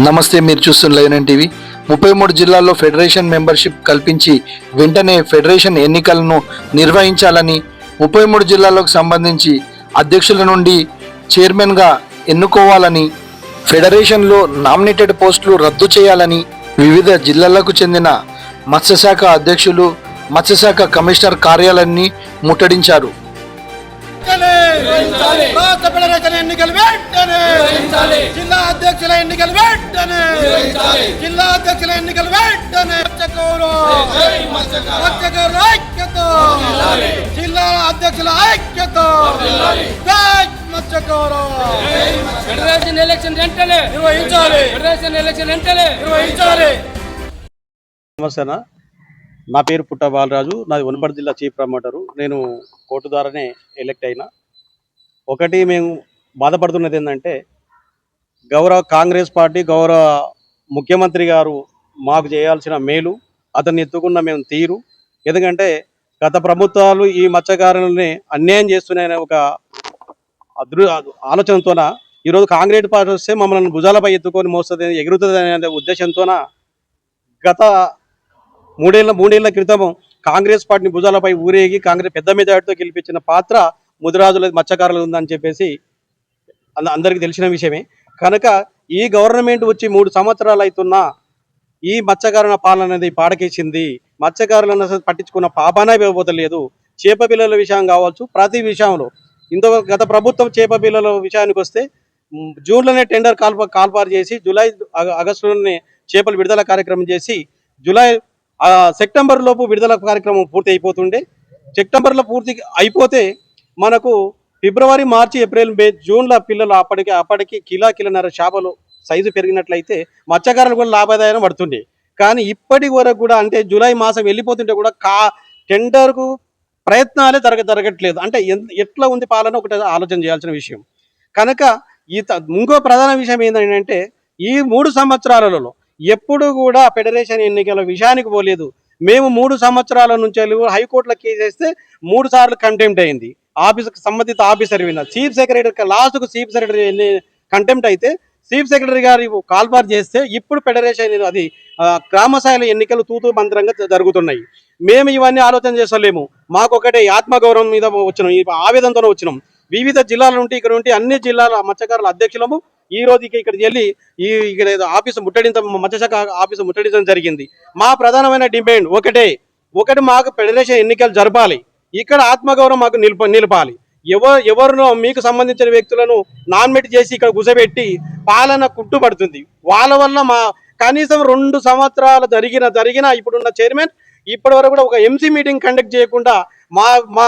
నమస్తే, మీరు చూస్తున్న లైవ్ టీవీ. 33 జిల్లాల్లో ఫెడరేషన్ మెంబర్షిప్ కల్పించి వెంటనే ఫెడరేషన్ ఎన్నికలను నిర్వహించాలని, 33 జిల్లాలకు సంబంధించి అధ్యక్షుల నుండి చైర్మన్గా ఎన్నుకోవాలని, ఫెడరేషన్లో నామినేటెడ్ పోస్టులు రద్దు చేయాలని వివిధ జిల్లాలకు చెందిన మత్స్యశాఖ అధ్యక్షులు, మత్స్యశాఖ కమిషనర్ కార్యాలయాన్ని ముట్టడించారు. జిల్లా అధ్యక్షుల ఎన్నికలు వెంటనే, జిల్లా అధ్యక్షుల ఎన్నికలు వెంటనే, ఐక్యత, జిల్లా అధ్యక్షుల ఐక్యత, ఫెడరేషన్ ఎలక్షన్ వెంటనే నిర్వహించాలి, ఫెడరేషన్ ఎలక్షన్ వెంటనే నిర్వహించాలి. నమస్తేనా, నా పేరు పుట్ట బాలరాజు, నాది వనపర్తి జిల్లా చీఫ్ ప్రమోటరు. నేను కోర్టు ద్వారానే ఎలక్ట్ అయినా. ఒకటి మేము బాధపడుతున్నది ఏంటంటే, గౌరవ కాంగ్రెస్ పార్టీ, గౌరవ ముఖ్యమంత్రి గారు మాకు చేయాల్సిన మేలు, అతన్ని ఎత్తుకున్న మేము తీరు. ఎందుకంటే గత ప్రభుత్వాలు ఈ మత్స్యకారులని అన్యాయం చేస్తున్నాయనే ఒక ఆలోచనతోన ఈరోజు కాంగ్రెస్ పార్టీ వస్తే మమ్మల్ని భుజాలపై ఎత్తుకొని మోస్తుంది, ఎగురుతుంది అనే ఉద్దేశంతోన గత మూడేళ్ల క్రితం కాంగ్రెస్ పార్టీని భుజాలపై ఊరేగి కాంగ్రెస్ పెద్ద మెజార్టీతో గెలిపించిన పాత్ర ముదిరాజుల మత్స్యకారులు ఉందని చెప్పేసి అందరికీ తెలిసిన విషయమే. కనుక ఈ గవర్నమెంట్ వచ్చి 3 సంవత్సరాలు అవుతున్నా ఈ మత్స్యకారుల పాలన అనేది పాడకేసింది. మత్స్యకారులను అసలు పట్టించుకున్న పాపానే ఇవ్వబోతలేదు. చేప పిల్లల విషయం కావచ్చు, ప్రతి విషయంలో గత ప్రభుత్వం చేప పిల్లల విషయానికి వస్తే జూన్లోనే టెండర్ కాల్పారు చేసి, ఆగస్టులోనే చేపలు విడుదల కార్యక్రమం చేసి, సెప్టెంబర్ లోపు విడుదల కార్యక్రమం పూర్తి అయిపోతుండే. సెప్టెంబర్లో పూర్తి అయిపోతే మనకు ఫిబ్రవరి, మార్చి, ఏప్రిల్, మే, జూన్లో పిల్లలు అప్పటికి కిలోన్నర చేపలు సైజు పెరిగినట్లయితే మత్స్యకారులు కూడా లాభదాయం పడుతుండే. కానీ ఇప్పటి వరకు కూడా, అంటే జూలై మాసం వెళ్ళిపోతుంటే కూడా టెండర్కు ప్రయత్నాలే జరగట్లేదు. అంటే ఎట్లా ఉంది పాలన ఒకటి ఆలోచన చేయాల్సిన విషయం. కనుక ఇంకో ప్రధాన విషయం ఏంటంటే, ఈ 3 సంవత్సరాలలో ఎప్పుడు కూడా ఫెడరేషన్ ఎన్నికల విషయానికి పోలేదు. మేము 3 సంవత్సరాల నుంచి హైకోర్టులో కేసు వేస్తే 3 సార్లు కంటెంప్ట్ అయింది. సంబంధిత ఆఫీసర్ విన్న చీఫ్ సెక్రటరీ, లాస్ట్కు చీఫ్ సెక్రటరీ కంటెంప్ట్ అయితే చీఫ్ సెక్రటరీ గారు కాల్పార్ చేస్తే ఇప్పుడు ఫెడరేషన్ అది గ్రామస్థాయిల ఎన్నికలు తూతూ మంత్రంగా జరుగుతున్నాయి. మేము ఇవన్నీ ఆలోచన చేస్తలేము. మాకు ఒకటే ఆత్మగౌరవం మీద వచ్చినాం, ఈ ఆవేదనతో వచ్చినాం. వివిధ జిల్లాల నుండి ఇక్కడ ఉంటే అన్ని జిల్లాల మత్స్యకారుల అధ్యక్షులము ఈ రోజు ఇక్కడికి వెళ్ళి ఇక్కడ ఆఫీసు మత్స్యశాఖ ఆఫీసు ముట్టడించడం జరిగింది. మా ప్రధానమైన డిమాండ్ ఒకటి మాకు ఫెడరేషన్ ఎన్నికలు జరపాలి. ఇక్కడ ఆత్మగౌరవం మాకు నిలపాలి. ఎవరినో మీకు సంబంధించిన వ్యక్తులను నామినేట్ చేసి ఇక్కడ కూర్చోబెట్టి పాలన కుట్టుపడుతుంది. వాళ్ళ వల్ల కనీసం 2 సంవత్సరాలు జరిగిన ఇప్పుడున్న చైర్మన్ ఇప్పటి వరకు కూడా ఒక ఎంసీ మీటింగ్ కండక్ట్ చేయకుండా, మా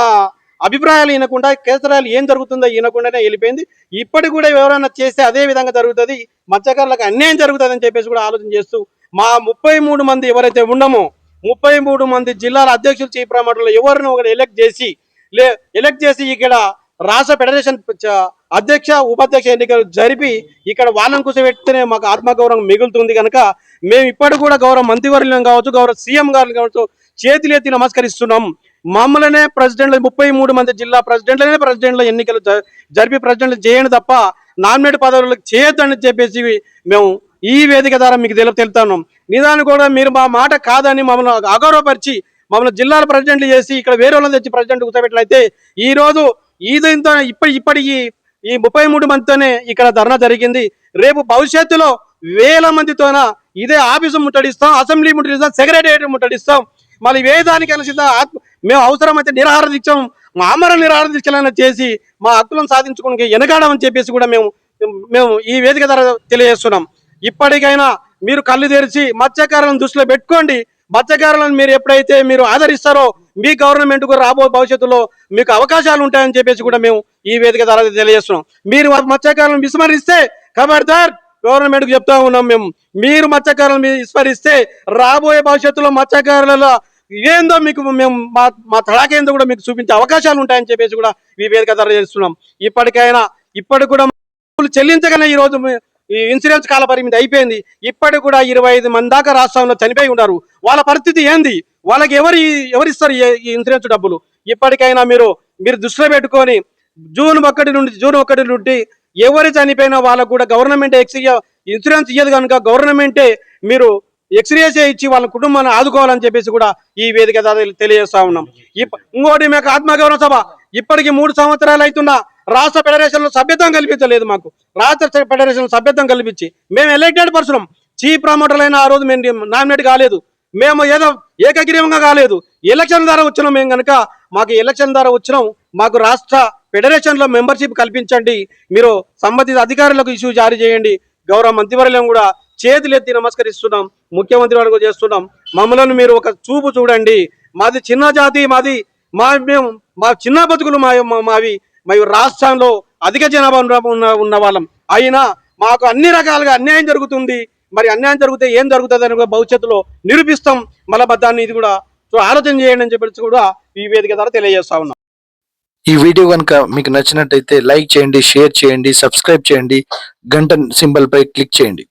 అభిప్రాయాలు వినకుండా, కేసరాలు ఏం జరుగుతుందో వినకుండానే వెళ్ళిపోయింది. ఇప్పటికి కూడా ఎవరైనా చేస్తే అదే విధంగా జరుగుతుంది, మత్స్యకారులకు అన్యాయం జరుగుతుంది అని చెప్పేసి కూడా ఆలోచన చేస్తూ మా 33 మంది ఎవరైతే ఉన్నామో 33 మంది జిల్లాల అధ్యక్షులు, చీఫ్ ప్రమోటర్లు ఎవరిని ఒకటి ఎలక్ట్ చేసి ఇక్కడ రాష్ట్ర ఫెడరేషన్ అధ్యక్ష, ఉపాధ్యక్ష ఎన్నికలు జరిపి ఇక్కడ వాళ్ళని కూర్చోబెడితేనే మాకు ఆత్మగౌరవం మిగులుతుంది. కనుక మేము ఇప్పటికి కూడా గౌరవ మంత్రివర్యులను కావచ్చు, గౌరవ సీఎం గారిని కావచ్చు చేతులెత్తి నమస్కరిస్తున్నాం. మమ్మల్నే ప్రెసిడెంట్లు 33 మంది జిల్లా ప్రెసిడెంట్ల ఎన్నికలు జరిపి ప్రెసిడెంట్లు చేయండి తప్ప నామినేట్ పదవులకు చేయొద్దని చెప్పేసి మేము ఈ వేదిక ద్వారా మీకు తెలుపుతున్నాం. నిదాన్ని కూడా మీరు మా మాట కాదని మమ్మల్ని అగౌరవపరిచి మమ్మల్ని జిల్లాల ప్రెసిడెంట్లు చేసి ఇక్కడ వేరే వాళ్ళని తెచ్చి ప్రెసిడెంట్ కూర్చోబెట్లయితే ఈ రోజు దీంతో ఇప్పటికి ఈ 33 మందితోనే ఇక్కడ ధర్నా జరిగింది. రేపు భవిష్యత్తులో వేల మందితోన ఇదే ఆఫీసు ముట్టడిస్తాం, అసెంబ్లీ ముట్టడిస్తాం, సెక్రటేరియట్ ముట్టడిస్తాం. మళ్ళీ వేదానికి సిద్ధ మేము అవసరమైతే నిరాహార దీక్షం, ఆమరణ నిరాహార దీక్షలను చేసి మా హక్కులను సాధించుకుని వెనకాడమని చెప్పేసి కూడా మేము ఈ వేదిక ద్వారా తెలియజేస్తున్నాం. ఇప్పటికైనా మీరు కళ్ళు తెరిచి మత్స్యకారులను దృష్టిలో పెట్టుకోండి. మత్స్యకారులను మీరు ఎప్పుడైతే మీరు ఆదరిస్తారో మీ గవర్నమెంట్ కూడా రాబోయే భవిష్యత్తులో మీకు అవకాశాలు ఉంటాయని చెప్పేసి కూడా మేము ఈ వేదిక ద్వారా తెలియజేస్తున్నాం. మీరు మత్స్యకారులను విస్మరిస్తే ఖబర్దార్ గవర్నమెంట్కి చెప్తా ఉన్నాం మేము. మీరు మత్స్యకారులను విస్మరిస్తే రాబోయే భవిష్యత్తులో మత్స్యకారులలో ఏందో మీకు మేము మా తడాకేందో కూడా మీకు చూపించే అవకాశాలు ఉంటాయని చెప్పేసి కూడా ఈ వేదిక ద్వారా చేస్తున్నాం. ఇప్పటికి కూడా చెల్లించగానే ఈరోజు ఈ ఇన్సూరెన్స్ కాల పరిమితి అయిపోయింది. ఇప్పటికి కూడా 25 మంది దాకా రాష్ట్రంలో చనిపోయి ఉన్నారు. వాళ్ళ పరిస్థితి ఏంది? వాళ్ళకి ఎవరిస్తారు ఈ ఇన్సూరెన్స్ డబ్బులు? ఇప్పటికైనా మీరు దృష్టిలో పెట్టుకొని జూన్ 1 నుండి ఎవరు చనిపోయినా వాళ్ళకు కూడా గవర్నమెంట్ ఇన్సూరెన్స్ ఇయ్యదు కనుక గవర్నమెంటే మీరు ఎక్స్రేసే ఇచ్చి వాళ్ళ కుటుంబాన్ని ఆదుకోవాలని చెప్పేసి కూడా ఈ వేదిక ద్వారా తెలియజేస్తా ఉన్నాం. ఇంకోటి మాకు ఆత్మగౌరవ సభ ఇప్పటికి 3 సంవత్సరాలు అవుతున్నా రాష్ట్ర ఫెడరేషన్ లో సభ్యత్వం కల్పించలేదు. మాకు రాష్ట్ర ఫెడరేషన్ సభ్యత్వం కల్పించి మేము ఎలక్టెడ్ పర్సన్ చీఫ్ ప్రమోటర్ అయిన ఆ రోజు మేము నామినేట్ కాలేదు. మేము ఏదో ఏకగ్రీవంగా కాలేదు, ఎలక్షన్ ద్వారా వచ్చినాం. మేము కనుక మాకు ఎలక్షన్ ద్వారా వచ్చినాం. మాకు రాష్ట్ర ఫెడరేషన్ లో మెంబర్షిప్ కల్పించండి, మీరు సంబంధిత అధికారులకు ఇష్యూ జారీ చేయండి. గౌరవ మంత్రివర్యులను కూడా చేతులెత్తి నమస్కరిస్తున్నాం, ముఖ్యమంత్రి వారికి చేస్తున్నాం. మమ్మల్ని మీరు ఒక చూపు చూడండి. మాది చిన్న జాతి, మా చిన్న బతుకులు మావి రాష్ట్రంలో అధిక జనాభా ఉన్న వాళ్ళం అయినా మాకు అన్ని రకాలుగా అన్యాయం జరుగుతుంది. మరి అన్యాయం జరిగితే ఏం జరుగుతుంది అని భవిష్యత్తులో నిరూపిస్తాం. మళ్ళీ దాన్ని ఇది కూడా ఆలోచన చేయండి అని చెప్పి కూడా ఈ వేదిక ద్వారా తెలియజేస్తా ఉన్నాం. ఈ వీడియో కనుక మీకు నచ్చినట్టయితే లైక్ చేయండి, షేర్ చేయండి, సబ్స్క్రైబ్ చేయండి, గంట సింబల్ పై క్లిక్ చేయండి.